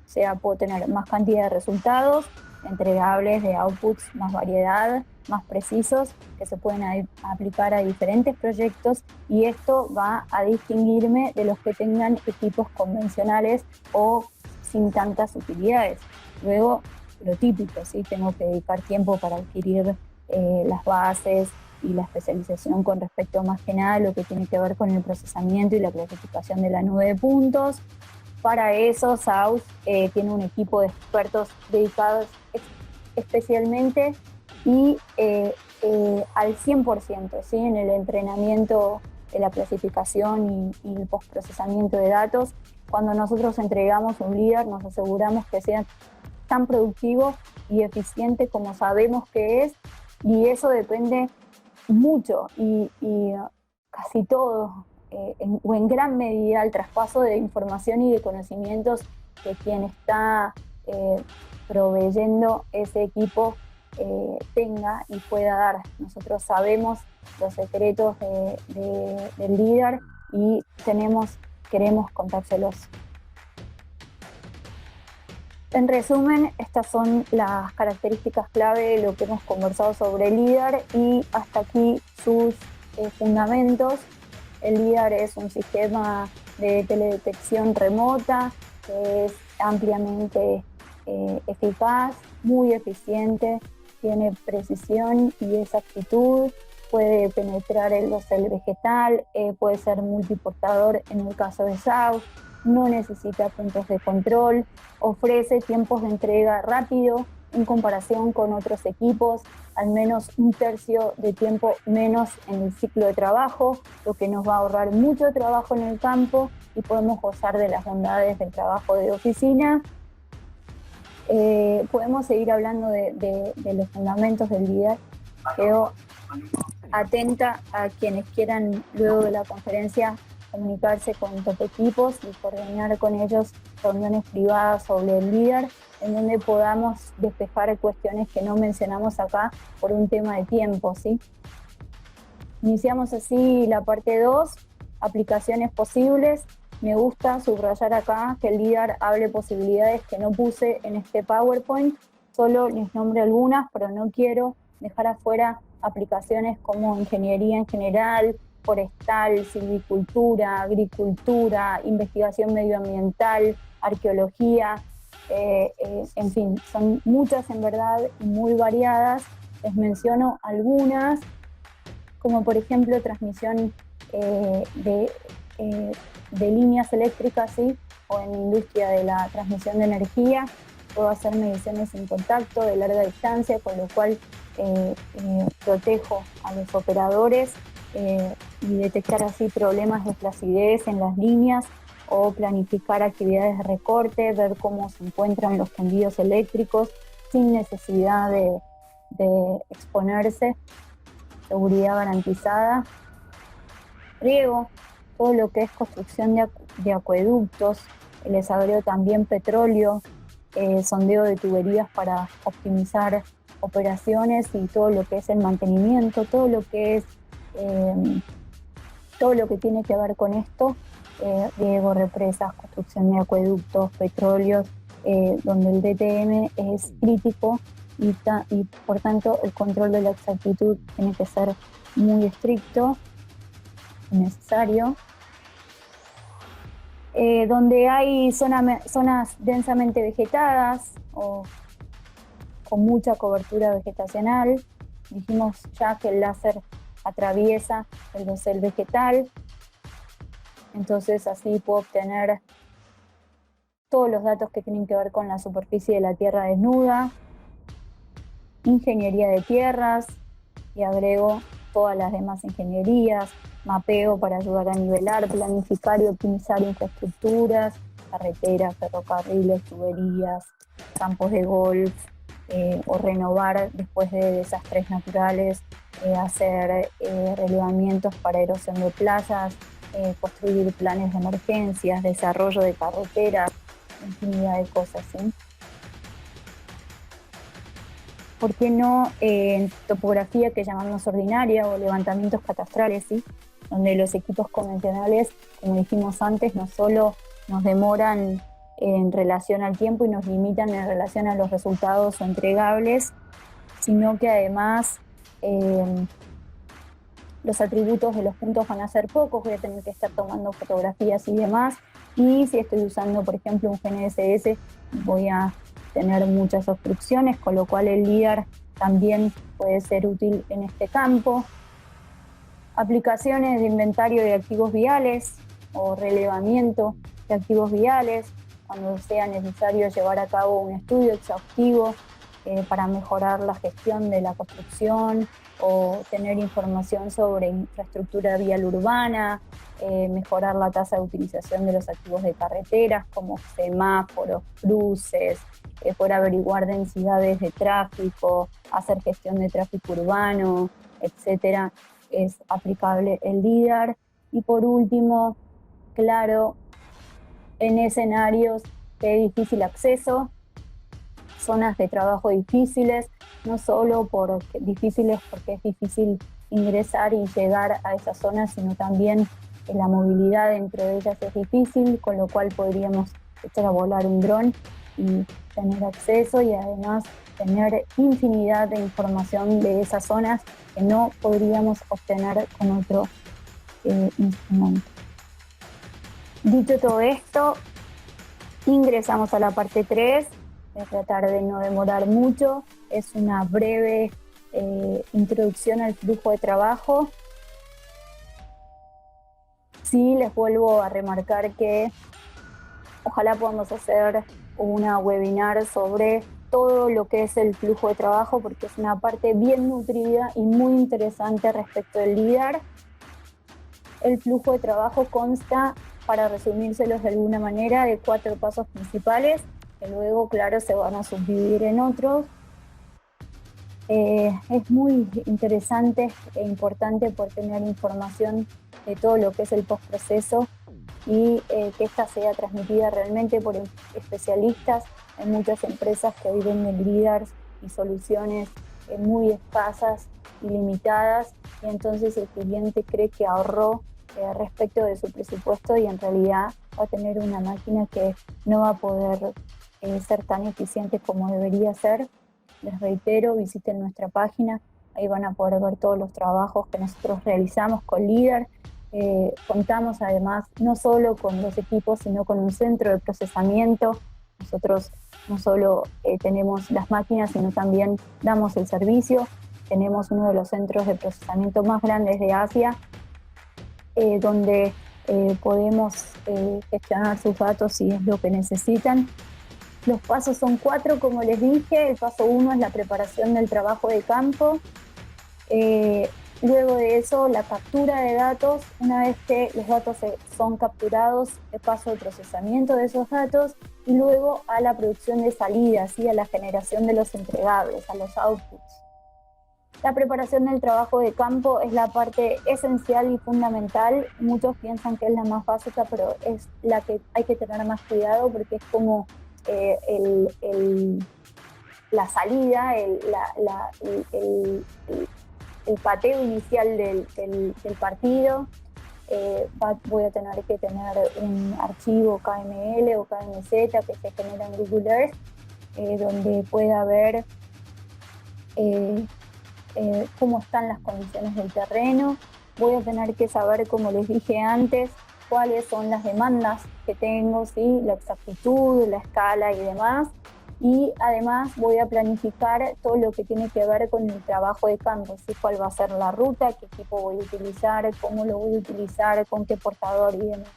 O sea, puedo tener más cantidad de resultados entregables, de outputs, más variedad, más precisos, que se pueden aplicar a diferentes proyectos, y esto va a distinguirme de los que tengan equipos convencionales o sin tantas utilidades. Luego, lo típico, ¿sí? Tengo que dedicar tiempo para adquirir las bases y la especialización con respecto más que nada a lo que tiene que ver con el procesamiento y la clasificación de la nube de puntos. Para eso, SAUS tiene un equipo de expertos dedicados especialmente y al 100%, ¿sí? En el entrenamiento de la clasificación y el postprocesamiento de datos. Cuando nosotros entregamos un LiDAR, nos aseguramos que sea tan productivo y eficiente como sabemos que es, y eso depende mucho y casi todo, o en gran medida, el traspaso de información y de conocimientos que quien está proveyendo ese equipo tenga y pueda dar. Nosotros sabemos los secretos del LiDAR y queremos contárselos. En resumen, estas son las características clave de lo que hemos conversado sobre el LiDAR y hasta aquí sus fundamentos. El LiDAR es un sistema de teledetección remota que es ampliamente eficaz, muy eficiente, tiene precisión y exactitud, puede penetrar el dosel vegetal, puede ser multiportador en el caso de SAUS, no necesita puntos de control, ofrece tiempos de entrega rápido en comparación con otros equipos, al menos un tercio de tiempo menos en el ciclo de trabajo, lo que nos va a ahorrar mucho trabajo en el campo y podemos gozar de las bondades del trabajo de oficina. Podemos seguir hablando de los fundamentos del LiDAR. Quedo atenta a quienes quieran luego de la conferencia comunicarse con Top Equipos y coordinar con ellos reuniones privadas sobre el LiDAR, en donde podamos despejar cuestiones que no mencionamos acá por un tema de tiempo, ¿sí? Iniciamos así la parte 2 aplicaciones posibles. Me gusta subrayar acá que el LIDAR hable posibilidades que no puse en este PowerPoint, solo les nombré algunas, pero no quiero dejar afuera aplicaciones como ingeniería en general, forestal, silvicultura, agricultura, investigación medioambiental, arqueología, en fin, son muchas en verdad y muy variadas. Les menciono algunas, como por ejemplo transmisión de líneas eléctricas, ¿sí? O en la industria de la transmisión de energía. Puedo hacer mediciones sin contacto de larga distancia, con lo cual protejo a los operadores y detectar así problemas de flacidez en las líneas o planificar actividades de recorte, ver cómo se encuentran los tendidos eléctricos sin necesidad de exponerse, seguridad garantizada. Riego, todo lo que es construcción de acueductos, les agrego también petróleo, sondeo de tuberías para optimizar operaciones y todo lo que es el mantenimiento, todo lo que tiene que ver con esto, riego, represas, construcción de acueductos, petróleos, donde el DTM es crítico y por tanto el control de la exactitud tiene que ser muy estricto y necesario. Donde hay zonas densamente vegetadas o con mucha cobertura vegetacional, dijimos ya que el láser atraviesa el dosel vegetal, entonces así puedo obtener todos los datos que tienen que ver con la superficie de la tierra desnuda, ingeniería de tierras, y agrego todas las demás ingenierías, mapeo para ayudar a nivelar, planificar y optimizar infraestructuras, carreteras, ferrocarriles, tuberías, campos de golf, o renovar después de desastres naturales, hacer relevamientos para erosión de playas, construir planes de emergencias, desarrollo de carreteras, infinidad de cosas, ¿sí? ¿Por qué no topografía que llamamos ordinaria o levantamientos catastrales, ¿sí? Donde los equipos convencionales, como dijimos antes, no solo nos demoran en relación al tiempo y nos limitan en relación a los resultados o entregables, sino que además los atributos de los puntos van a ser pocos, voy a tener que estar tomando fotografías y demás, y si estoy usando, por ejemplo, un GNSS, voy a tener muchas obstrucciones, con lo cual el LIDAR también puede ser útil en este campo. Aplicaciones de inventario de activos viales o relevamiento de activos viales, cuando sea necesario llevar a cabo un estudio exhaustivo para mejorar la gestión de la construcción o tener información sobre infraestructura vial urbana, mejorar la tasa de utilización de los activos de carreteras como semáforos, cruces, por averiguar densidades de tráfico, hacer gestión de tráfico urbano, etcétera, es aplicable el LIDAR. Y por último, claro, en escenarios de difícil acceso, zonas de trabajo difíciles, no solo difíciles porque es difícil ingresar y llegar a esas zonas, sino también la movilidad dentro de ellas es difícil, con lo cual podríamos echar a volar un dron y tener acceso y además tener infinidad de información de esas zonas que no podríamos obtener con otro instrumento. Dicho todo esto, ingresamos a la parte 3, voy a tratar de no demorar mucho, es una breve introducción al flujo de trabajo. Sí, les vuelvo a remarcar que ojalá podamos hacer una webinar sobre todo lo que es el flujo de trabajo, porque es una parte bien nutrida y muy interesante respecto del LIDAR. El flujo de trabajo consta, para resumírselos de alguna manera, de 4 pasos principales, que luego, claro, se van a subdividir en otros. Es muy interesante e importante por tener información de todo lo que es el postproceso y que esta sea transmitida realmente por especialistas. Hay muchas empresas que hoy venden LIDARs y soluciones muy escasas y limitadas, y entonces el cliente cree que ahorró respecto de su presupuesto, y en realidad va a tener una máquina que no va a poder ser tan eficiente como debería ser. Les reitero, visiten nuestra página, ahí van a poder ver todos los trabajos que nosotros realizamos con Líder. Contamos además no solo con los equipos, sino con un centro de procesamiento. Nosotros no solo tenemos las máquinas, sino también damos el servicio. Tenemos uno de los centros de procesamiento más grandes de Asia, donde podemos gestionar sus datos si es lo que necesitan. Los pasos son 4, como les dije. El paso 1 es la preparación del trabajo de campo. Luego de eso, la captura de datos. Una vez que los datos son capturados, el paso de procesamiento de esos datos, y luego a la producción de salidas, ¿sí? A la generación de los entregables, a los outputs. La preparación del trabajo de campo es la parte esencial y fundamental. Muchos piensan que es la más básica, pero es la que hay que tener más cuidado, porque es como la salida, el pateo inicial del partido. Voy a tener que tener un archivo KML o KMZ que se genera en Google Earth, donde pueda ver cómo están las condiciones del terreno. Voy a tener que saber, como les dije antes, cuáles son las demandas que tengo, ¿sí? La exactitud, la escala y demás. Y además voy a planificar todo lo que tiene que ver con el trabajo de campo, ¿sí? Cuál va a ser la ruta, qué equipo voy a utilizar, cómo lo voy a utilizar, con qué portador y demás.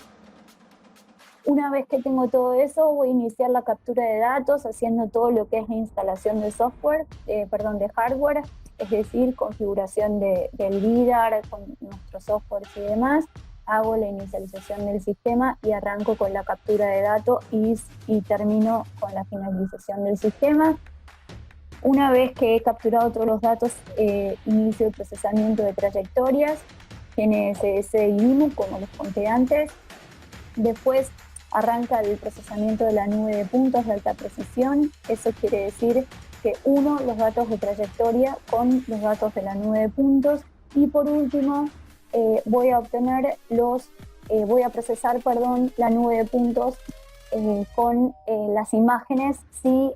Una vez que tengo todo eso, voy a iniciar la captura de datos haciendo todo lo que es la instalación de software, de hardware, es decir, configuración del LIDAR con nuestros softwares y demás. Hago la inicialización del sistema y arranco con la captura de datos y termino con la finalización del sistema. Una vez que he capturado todos los datos, inicio el procesamiento de trayectorias, GNSS y IMU, como les conté antes. Después arranca el procesamiento de la nube de puntos de alta precisión. Eso quiere decir que uno los datos de trayectoria con los datos de la nube de puntos. Y por último, voy a procesar la nube de puntos con las imágenes si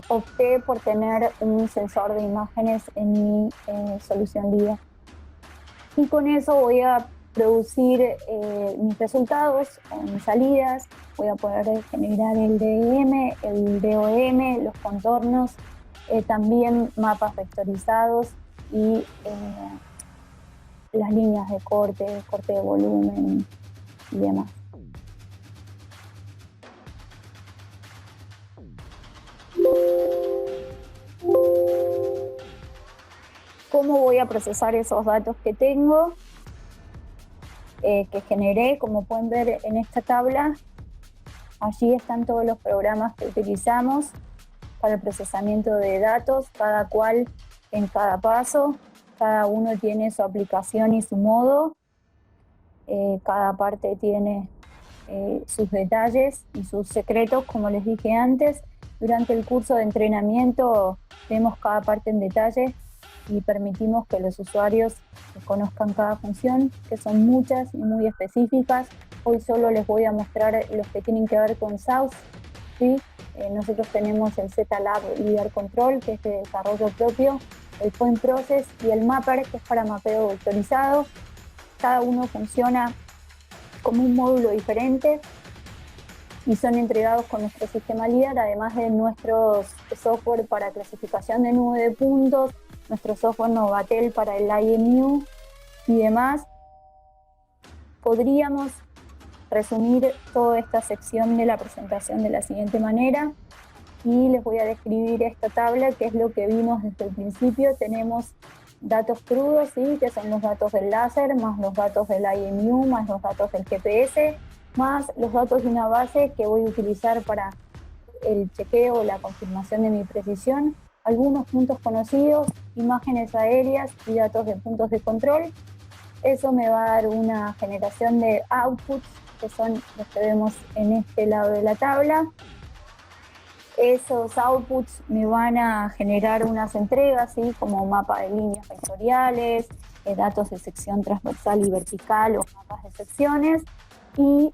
opté por tener un sensor de imágenes en mi solución LIDAR. Y con eso voy a producir mis resultados o mis salidas. Voy a poder generar el DEM, el DOM, los contornos, también mapas vectorizados y las líneas de corte de volumen y demás. ¿Cómo voy a procesar esos datos que tengo, que generé? Como pueden ver en esta tabla, allí están todos los programas que utilizamos para el procesamiento de datos, cada cual en cada paso. Cada uno tiene su aplicación y su modo. Cada parte tiene sus detalles y sus secretos, como les dije antes. Durante el curso de entrenamiento vemos cada parte en detalle y permitimos que los usuarios conozcan cada función, que son muchas y muy específicas. Hoy solo les voy a mostrar los que tienen que ver con SAUS, ¿sí? Nosotros tenemos el ZLab LIDAR Control, que es de desarrollo propio, el Point Process y el Mapper, que es para mapeo vectorizado. Cada uno funciona como un módulo diferente y son entregados con nuestro sistema LIDAR, además de nuestros software para clasificación de nube de puntos, nuestro software Novatel para el IMU y demás. Podríamos resumir toda esta sección de la presentación de la siguiente manera y les voy a describir esta tabla, que es lo que vimos desde el principio. Tenemos datos crudos, ¿sí? Que son los datos del láser, más los datos del IMU, más los datos del GPS, más los datos de una base que voy a utilizar para el chequeo o la confirmación de mi precisión, algunos puntos conocidos, imágenes aéreas y datos de puntos de control. Eso me va a dar una generación de outputs, que son los que vemos en este lado de la tabla. Esos outputs me van a generar unas entregas, ¿sí? Como mapa de líneas vectoriales, datos de sección transversal y vertical o mapas de secciones, y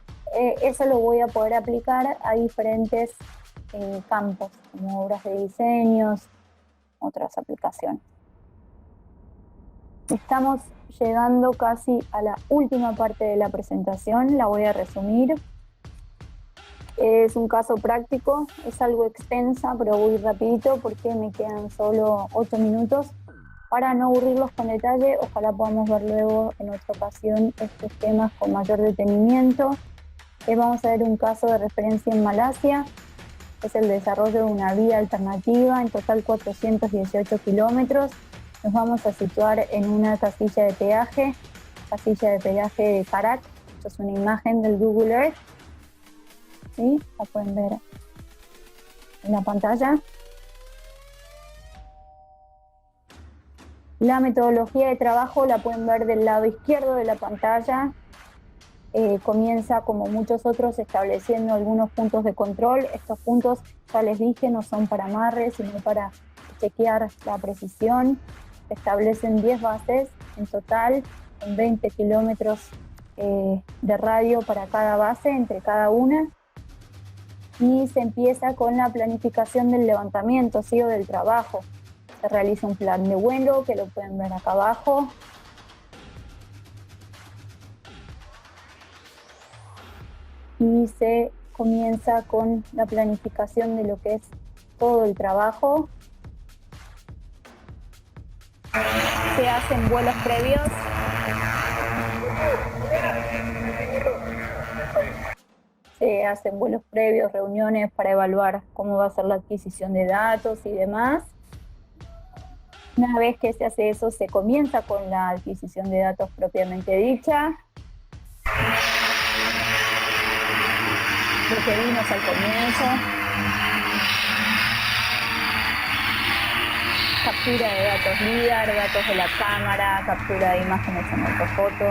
eso lo voy a poder aplicar a diferentes campos, como obras de diseños, otras aplicaciones. Estamos llegando casi a la última parte de la presentación, la voy a resumir. Es un caso práctico, es algo extensa, pero voy rapidito porque me quedan solo 8 minutos. Para no aburrirlos con detalle, ojalá podamos ver luego en otra ocasión estos temas con mayor detenimiento. Vamos a ver un caso de referencia en Malasia. Es el desarrollo de una vía alternativa, en total 418 kilómetros. Nos vamos a situar en una casilla de peaje de Karak. Esto es una imagen del Google Earth. ¿Sí? La pueden ver en la pantalla. La metodología de trabajo la pueden ver del lado izquierdo de la pantalla. Comienza, como muchos otros, estableciendo algunos puntos de control. Estos puntos, ya les dije, no son para amarre, sino para chequear la precisión. Se establecen 10 bases en total, con 20 kilómetros de radio para cada base, entre cada una. Y se empieza con la planificación del levantamiento, ¿sí? O del trabajo. Se realiza un plan de vuelo, que lo pueden ver acá abajo. Y se comienza con la planificación de lo que es todo el trabajo. Se hacen vuelos previos. Se hacen vuelos previos, reuniones para evaluar cómo va a ser la adquisición de datos y demás. Una vez que se hace eso, se comienza con la adquisición de datos propiamente dicha. Lo que vimos al comienzo. Captura de datos LIDAR, datos de la cámara, captura de imágenes en ortofoto,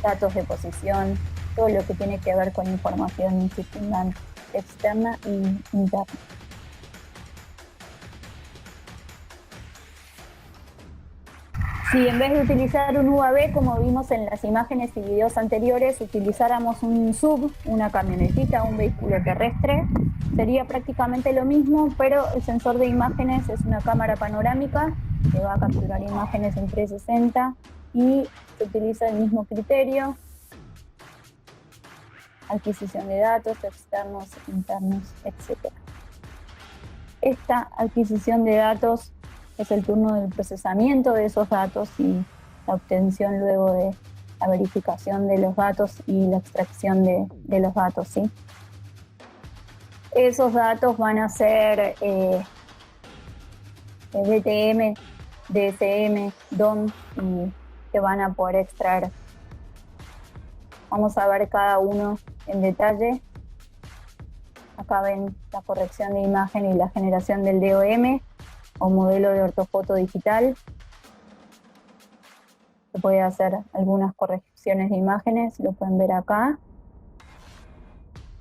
datos de posición, todo lo que tiene que ver con información circundante, externa y interna. Si en vez de utilizar un UAV, como vimos en las imágenes y videos anteriores, utilizáramos un SUV, una camionetita, un vehículo terrestre, sería prácticamente lo mismo, pero el sensor de imágenes es una cámara panorámica que va a capturar imágenes en 360 y se utiliza el mismo criterio: adquisición de datos externos, internos, etc. Esta adquisición de datos es el turno del procesamiento de esos datos y la obtención luego de la verificación de los datos y la extracción de los datos, ¿sí? Esos datos van a ser DTM, DSM, DOM, y se van a poder extraer. Vamos a ver cada uno en detalle. Acá ven la corrección de imagen y la generación del DOM, o modelo de ortofoto digital. Se puede hacer algunas correcciones de imágenes, lo pueden ver acá.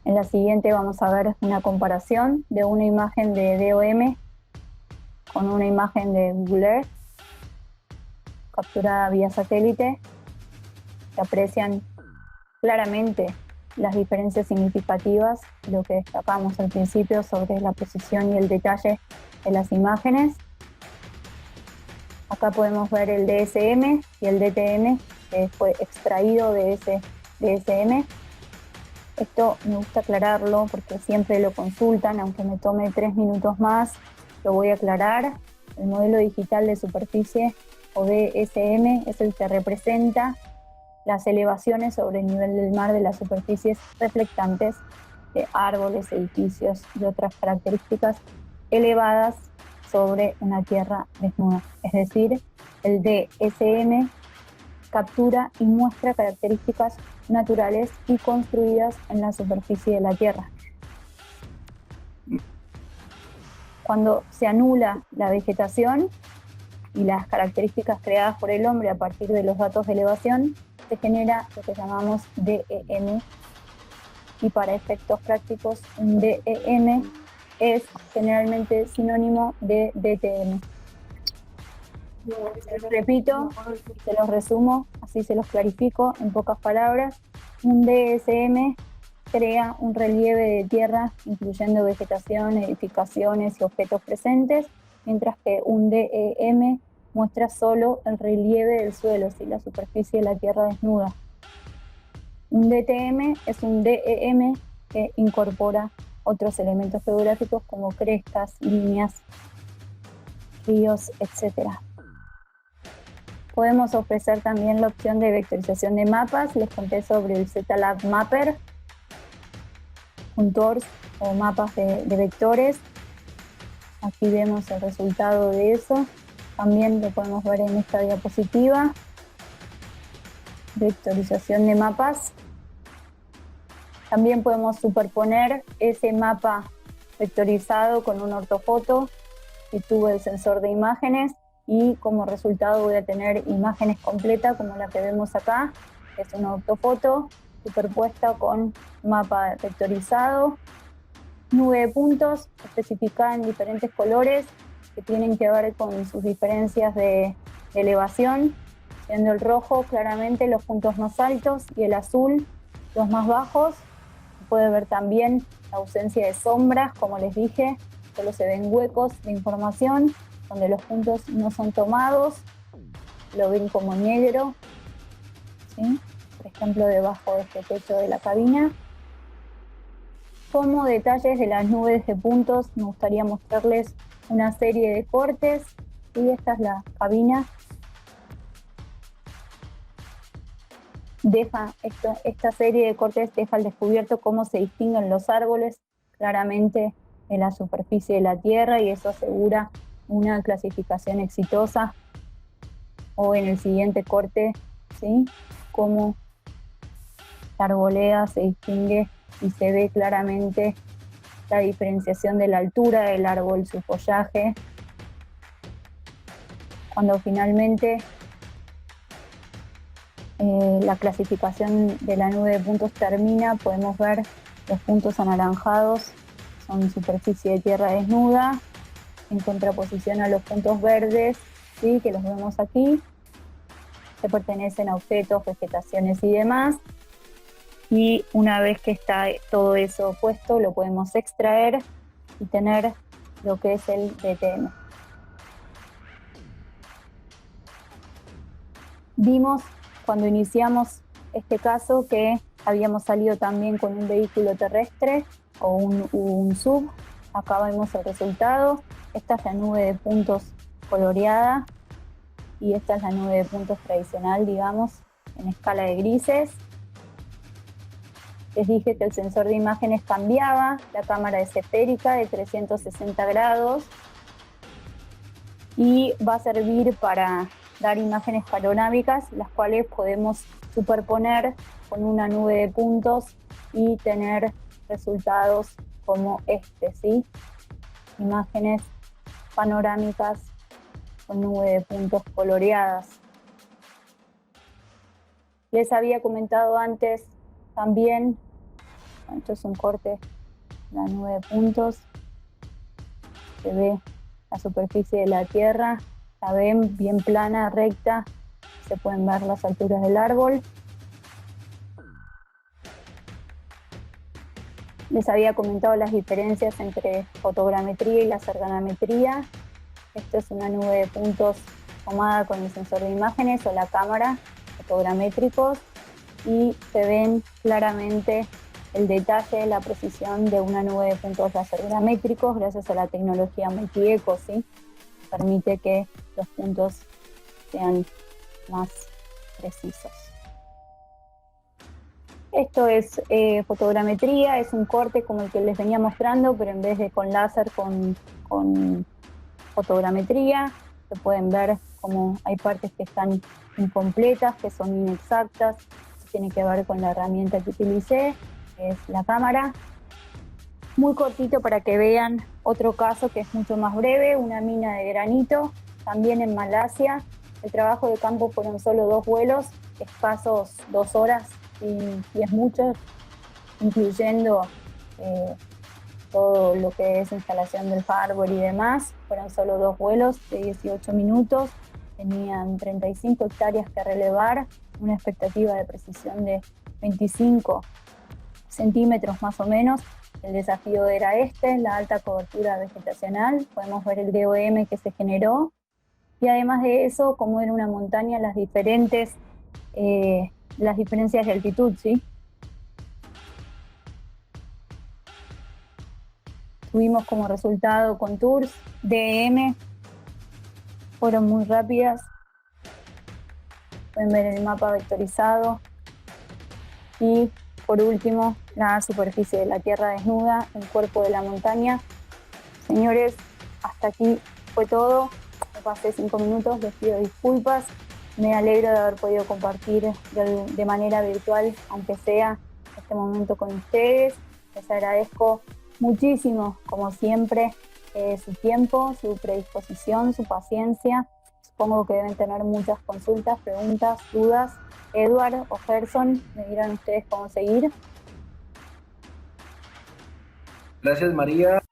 En la siguiente vamos a ver una comparación de una imagen de DOM con una imagen de Google Earth, capturada vía satélite. Se aprecian claramente las diferencias significativas, lo que destacamos al principio sobre la precisión y el detalle de las imágenes. Acá podemos ver el DSM y el DTM, que fue extraído de ese DSM. Esto me gusta aclararlo porque siempre lo consultan, aunque me tome 3 minutos más, lo voy a aclarar. El modelo digital de superficie, o DSM, es el que representa las elevaciones sobre el nivel del mar de las superficies reflectantes de árboles, edificios y otras características elevadas sobre una tierra desnuda. Es decir, el DSM captura y muestra características naturales y construidas en la superficie de la Tierra. Cuando se anula la vegetación y las características creadas por el hombre a partir de los datos de elevación, se genera lo que llamamos DEM, y para efectos prácticos un DEM es generalmente sinónimo de DTM. Se los repito, se los resumo, así se los clarifico en pocas palabras. Un DSM crea un relieve de tierra incluyendo vegetación, edificaciones y objetos presentes, mientras que un DEM muestra solo el relieve del suelo, ¿sí? La superficie de la tierra desnuda. Un DTM es un DEM que incorpora otros elementos geográficos como crestas, líneas, ríos, etc. Podemos ofrecer también la opción de vectorización de mapas. Les conté sobre el ZLab Mapper, un TORS o mapas de vectores. Aquí vemos el resultado de eso. También lo podemos ver en esta diapositiva. Vectorización de mapas. También podemos superponer ese mapa vectorizado con un ortofoto que tuvo el sensor de imágenes, y como resultado voy a tener imágenes completas como la que vemos acá, que es una ortofoto superpuesta con mapa vectorizado, nube de puntos especificada en diferentes colores que tienen que ver con sus diferencias de elevación, siendo el rojo claramente los puntos más altos y el azul los más bajos. Se puede ver también la ausencia de sombras, como les dije, solo se ven huecos de información donde los puntos no son tomados, lo ven como negro, ¿sí? Por ejemplo, debajo de este techo de la cabina. Como detalles de las nubes de puntos, me gustaría mostrarles una serie de cortes, y esta es la cabina. Esta serie de cortes deja al descubierto cómo se distinguen los árboles claramente en la superficie de la Tierra, y eso asegura una clasificación exitosa. O en el siguiente corte, ¿sí? Cómo la arboleda se distingue y se ve claramente la diferenciación de la altura del árbol, su follaje. Cuando finalmente la clasificación de la nube de puntos termina, podemos ver los puntos anaranjados, son superficie de tierra desnuda, en contraposición a los puntos verdes, ¿sí? Que los vemos aquí, que pertenecen a objetos, vegetaciones y demás. Y una vez que está todo eso puesto, lo podemos extraer y tener lo que es el DTM. Vimos cuando iniciamos este caso que habíamos salido también con un vehículo terrestre o un sub. Acá vemos el resultado. Esta es la nube de puntos coloreada y esta es la nube de puntos tradicional, digamos, en escala de grises. Les dije que el sensor de imágenes cambiaba, la cámara es esférica de 360 grados y va a servir para dar imágenes panorámicas, las cuales podemos superponer con una nube de puntos y tener resultados como este, ¿sí? Imágenes panorámicas con nube de puntos coloreadas. Les había comentado antes también, esto es un corte de la nube de puntos, se ve la superficie de la tierra, la ven bien plana, recta, se pueden ver las alturas del árbol. Les había comentado las diferencias entre fotogrametría y laserganometría. Esto es una nube de puntos tomada con el sensor de imágenes o la cámara, fotogramétricos, y se ven claramente el detalle, la precisión de una nube de puntos lasergramétricos gracias a la tecnología multi-eco, ¿sí? Permite que los puntos sean más precisos. Esto es fotogrametría, es un corte como el que les venía mostrando, pero en vez de con láser, con fotogrametría. Se pueden ver como hay partes que están incompletas, que son inexactas. Tiene que ver con la herramienta que utilicé, que es la cámara. Muy cortito para que vean otro caso que es mucho más breve, una mina de granito, también en Malasia. El trabajo de campo fueron solo 2 vuelos, escasos 2 horas, y es mucho, incluyendo todo lo que es instalación del hardware y demás. Fueron solo 2 vuelos de 18 minutos. tenían 35 hectáreas que relevar, una expectativa de precisión de 25 centímetros más o menos. El desafío era la alta cobertura vegetacional, podemos ver el DOM que se generó, y además de eso, como era una montaña, las diferencias de altitud, ¿sí? Tuvimos como resultado contours, DM, fueron muy rápidas. Pueden ver el mapa vectorizado. Y por último, la superficie de la tierra desnuda, el cuerpo de la montaña. Señores, hasta aquí fue todo. Me pasé 5 minutos, les pido disculpas. Me alegro de haber podido compartir de manera virtual, aunque sea, este momento con ustedes. Les agradezco muchísimo, como siempre, su tiempo, su predisposición, su paciencia. Supongo que deben tener muchas consultas, preguntas, dudas. Edward o Gerson, me dirán ustedes cómo seguir.
Gracias, María.